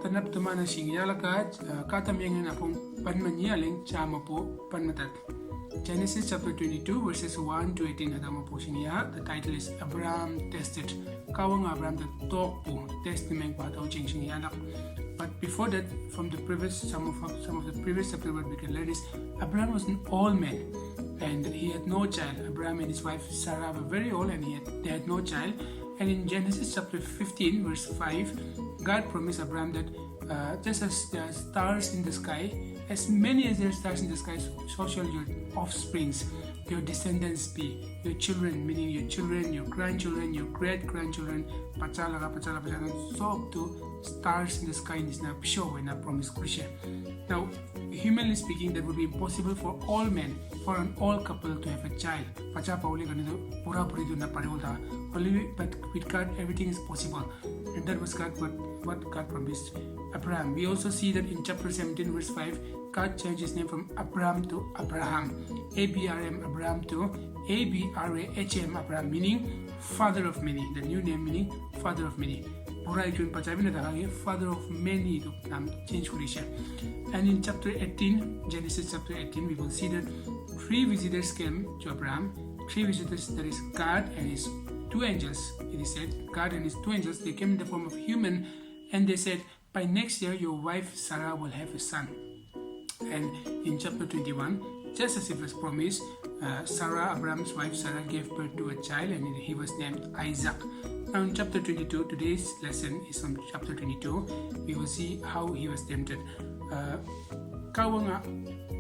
kanap tumana singya lakat katam yang apong panmanya leng chama po panmatat. Genesis chapter 22 verses 1 to 18 hadama po singya. The title is Abraham tested. Kawang Abraham the talk po testament pa daw ching singya lak. But before that, from the previous some of the previous chapter what we can learn is Abraham was an old man and he had no child. Abraham and his wife Sarah were very old and they had no child. And in Genesis chapter 15 verse 5, God promised Abraham that just as there are stars in the sky, as many as there are stars in the sky, so shall your offsprings, your descendants be, your children, meaning your children, your grandchildren, your great-grandchildren, pachala, so up to stars in the sky is not sure when I promise Krishna. Now, humanly speaking, that would be impossible for all men, for an all couple to have a child. Only but with God everything is possible. And that was what God promised Abraham. We also see that in chapter 17 verse 5, God changed his name from Abraham to Abraham. A-B-R-M, Abraham to A-B-R-A-H-M, Abraham, meaning father of many. The new name meaning father of many. Father of many change Kurisha. And in chapter 18, Genesis chapter 18, we will see that 3 visitors came to Abraham. 3 visitors, that is God and his 2 angels. It is said, God and his 2 angels, they came in the form of human, and they said, by next year your wife Sarah will have a son. And in chapter 21, just as it was promised, Sarah, Abraham's wife Sarah, gave birth to a child and he was named Isaac. Now in chapter 22, today's lesson is from chapter 22. We will see how he was tempted. Kawang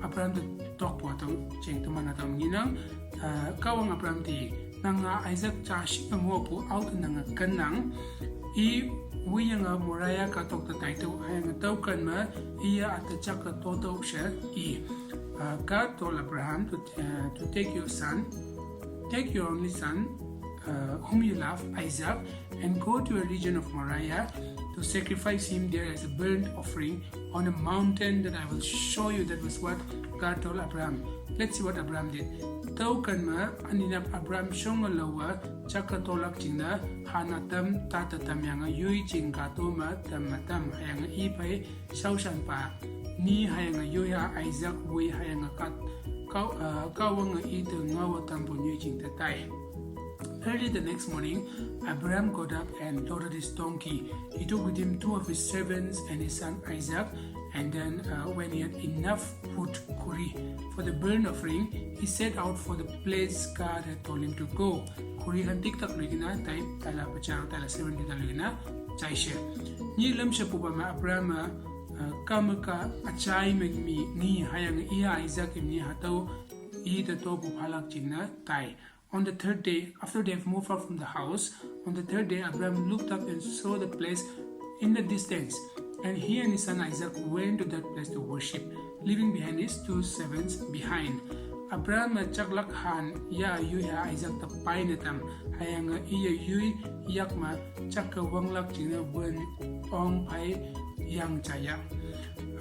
Abraham the talk po atong cheng tuman atong ginang. Kawang Abraham ti nang Isaac chashi mo po out nang kanang we nga moraya ka tok ta taito ay nga taw kan ma iya at chaka toto siya God told Abraham to take your only son whom you love, Isaac, and go to a region of Moriah to sacrifice him there as a burnt offering on a mountain that I will show you. That was what God told Abraham. Let's see what Abraham did. Tau kan ma aninap Abraham shongalawa chakatolak chingna hanatam tatatam yang yui ching kato ma tamatam hayang ipai sausan pa ni hayang yuya Isaac we hayang kat kawang ito ngawatam po yui ching tatay. Early the next morning, Abraham got up and loaded his donkey. He took with him 2 of his servants and his son Isaac. And then when he had enough wood kuri for the burnt offering, he set out for the place God had told him to go. Kuri han tiktak lugina type tala pacharo tala 70 talugina chaisha. Ni lam siya po ba ma Abraham kamaka achay magmi ni hayang iya Isaac ni hataw ita to po halak chingna tay. On the 3rd day, after they have moved out from the house, on the 3rd day, Abraham looked up and saw the place in the distance. And he and his son Isaac went to that place to worship, leaving behind his 2 servants behind. Abraham chaklak han ya yuya Isaac tapay natam hayang iya yuy yakma chakka wanglak china wen ong pai yang chaya.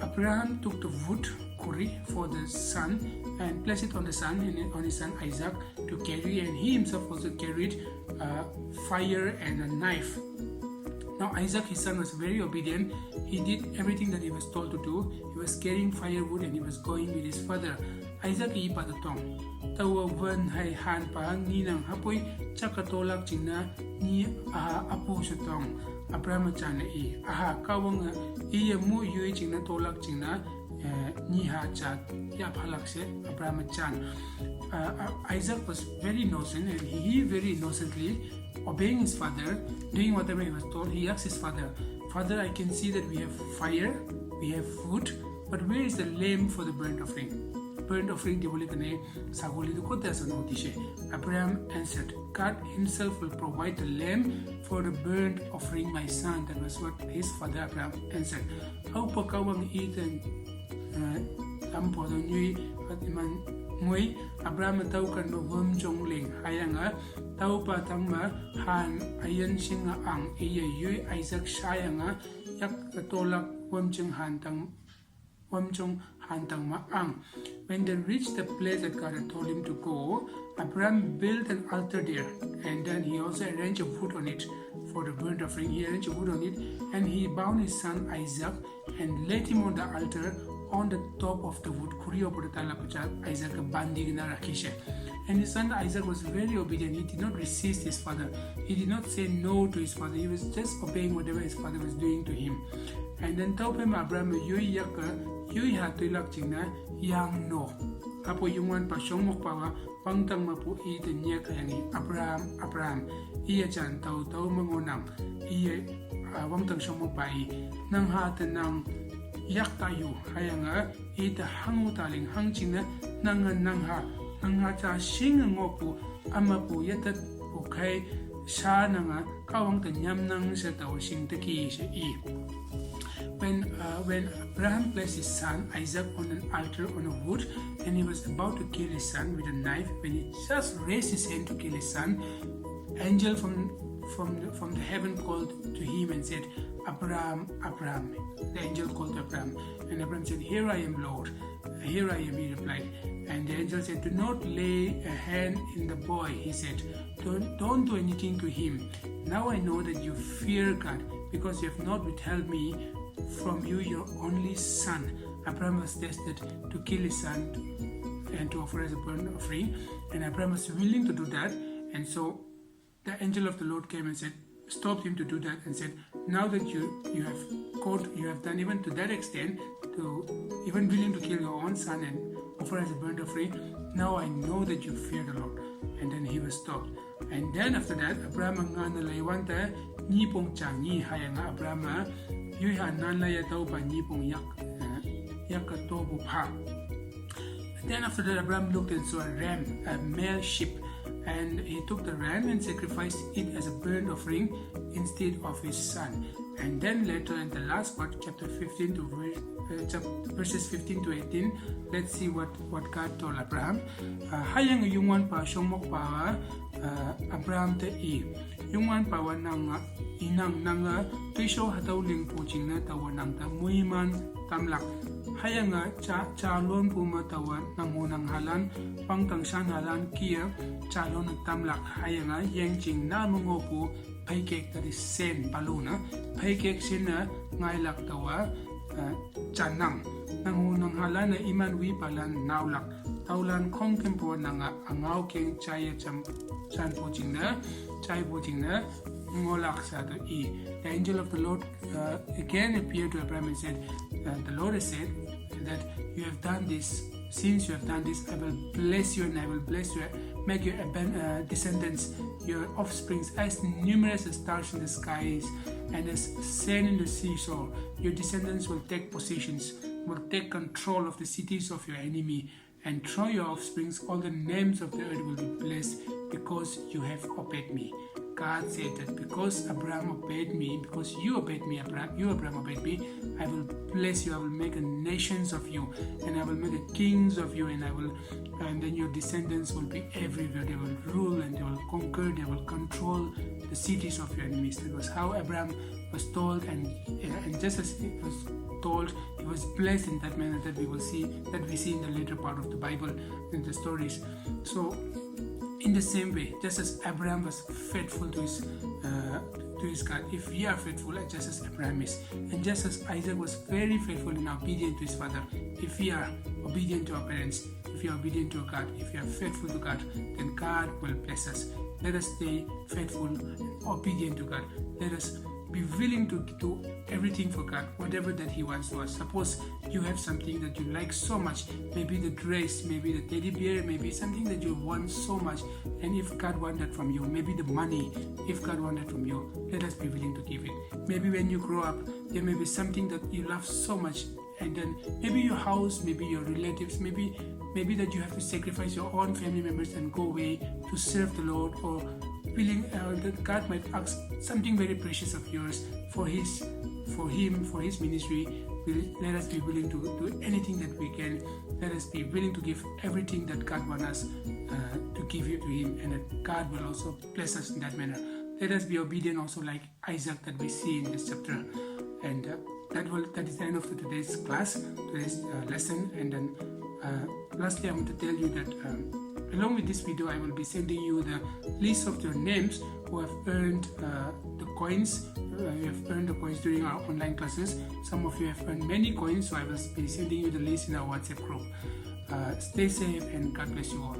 Abraham took the wood kuri for the son and placed it on the son and on his son Isaac to carry, and he himself also carried fire and a knife. Now Isaac, his son, was very obedient. He did everything that he was told to do. He was carrying firewood and he was going with his father. Isaac ipatatong tawa wan hai han pahang ni nang hapoy chakatolak chingna ni aha apu sutong Abraham chana aha kawang iya mu yui chingna tolak chingna ni ha chat ya phalak se Abraham chan. Isaac was very innocent and he very innocently obeying his father, doing whatever he was told. He asked his father, "Father, I can see that we have fire, we have food, but where is the lamb for the burnt offering?" Burnt offering dibuli kane saguli du kota sa no dishe. Abraham answered, "God himself will provide the lamb for the burnt offering, my son." That was what his father Abraham answered. How pakawang itan tampo do nyui at iman ngui Abraham tau kan no hum jong ling hayanga tau pa tangma han ayan singa ang iya yui Isaac sayanga yak katolak hum jeng han tang omchong hantang maang. When they reached the place that God had told him to go, Abraham built an altar there, and then he also arranged a wood on it for the burnt offering. He arranged a wood on it, and he bound his son Isaac and laid him on the altar on the top of the wood. Isaac and his son Isaac was very obedient. He did not resist his father. He did not say no to his father. He was just obeying whatever his father was doing to him. And then Taupem Abraham yui hatulak chingna yang no. Apo yungwan pa shongmok pawa pangtang mapu I the nyak yani Abraham iya chan tau mangonam iya wangtang shongmok pa I nang hatanang yak tayo hayanga ita hangu taling hangchina nangha cha sing ngopu amapu yatat okay sha nanga kawang tanyam nang sa tao sing taki sa I. When Abraham placed his son Isaac on an altar on a wood, and he was about to kill his son with a knife, when he just raised his hand to kill his son, angel from the heaven called to him and said, Abraham, Abraham. The angel called Abraham, and Abraham said, Here I am, Lord. Here I am, he replied. And the angel said, Do not lay a hand in the boy, he said. Don't do anything to him. Now I know that you fear God, because you have not withheld me from you your only son. Abraham was tested to kill his son and to offer as a burnt offering, and Abraham was willing to do that. And so the angel of the Lord came and said, stopped him to do that, and said, now that you have done even to that extent, to even willing to kill your own son and offer as a burnt offering, now I know that you fear the Lord. And then he was stopped. And then after that, Abraham nga nalaywanta ni pong changi hayanga Abraham yu ha nan la ya tau pa ni pong yak to bu pa. Then after that, Abraham looked and saw a ram, a male sheep, and he took the ram and sacrificed it as a burnt offering instead of his son. And then later in the last part, chapter 15 to verses 15 to 18, let's see what God told Abraham. Hayang yungwan pa shomok pa Abraham te I. Yungwan pa wanang inang nanga tuisho hataw ling puching na tawanang ta muiman tamlak. Hayang chalon pumatawa ng unang halan pangtangsan halan kia chalon at tamlak. Hayang yengching na mungopo paikek that is sen paluna paikek sina ngaylak tawa chanang nang unang halan na iman wi palan naulak taulan kong kempo nanga angaw keng chaya chan puching na chay puching na ngolak sa to I. The angel of the Lord again appeared to Abraham and said, the Lord has said that you have done this. Since you have done this, I will bless you, and I will bless you, make your descendants, your offsprings, as numerous as stars in the skies and as sand in the seashore. Your descendants will take possessions, will take control of the cities of your enemy, and through your offsprings all the names of the earth will be blessed because you have obeyed me. God said that because Abraham obeyed me, because you obeyed me, Abraham obeyed me, I will bless you, I will make nations of you, and I will make kings of you, and then your descendants will be everywhere. They will rule and they will conquer, they will control the cities of your enemies. That was how Abraham was told, and just as it was told, he was blessed in that manner that we see in the later part of the Bible in the stories. So in the same way, just as Abraham was faithful to his God, if we are faithful just as Abraham is, and just as Isaac was very faithful and obedient to his father, if we are obedient to our parents, if we are obedient to God, if we are faithful to God, then God will bless us. Let us stay faithful and obedient to God. Let us be willing to do everything for God, whatever that He wants to us. Suppose you have something that you like so much, maybe the dress, maybe the teddy bear, maybe something that you want so much, and if God wants that from you, maybe the money, if God wants that from you, let us be willing to give it. Maybe when you grow up, there may be something that you love so much, and then maybe your house, maybe your relatives, maybe that you have to sacrifice your own family members and go away to serve the Lord, or feeling that God might ask something very precious of yours for His ministry. Let us be willing to do anything that we can. Let us be willing to give everything that God wants us to give it to Him, and that God will also bless us in that manner. Let us be obedient also like Isaac that we see in this chapter. And that is the end of today's class, today's lesson. And then lastly, I want to tell you that along with this video, I will be sending you the list of your names who have earned the coins. You have earned the coins during our online classes. Some of you have earned many coins, so I will be sending you the list in our WhatsApp group. Stay safe and God bless you all.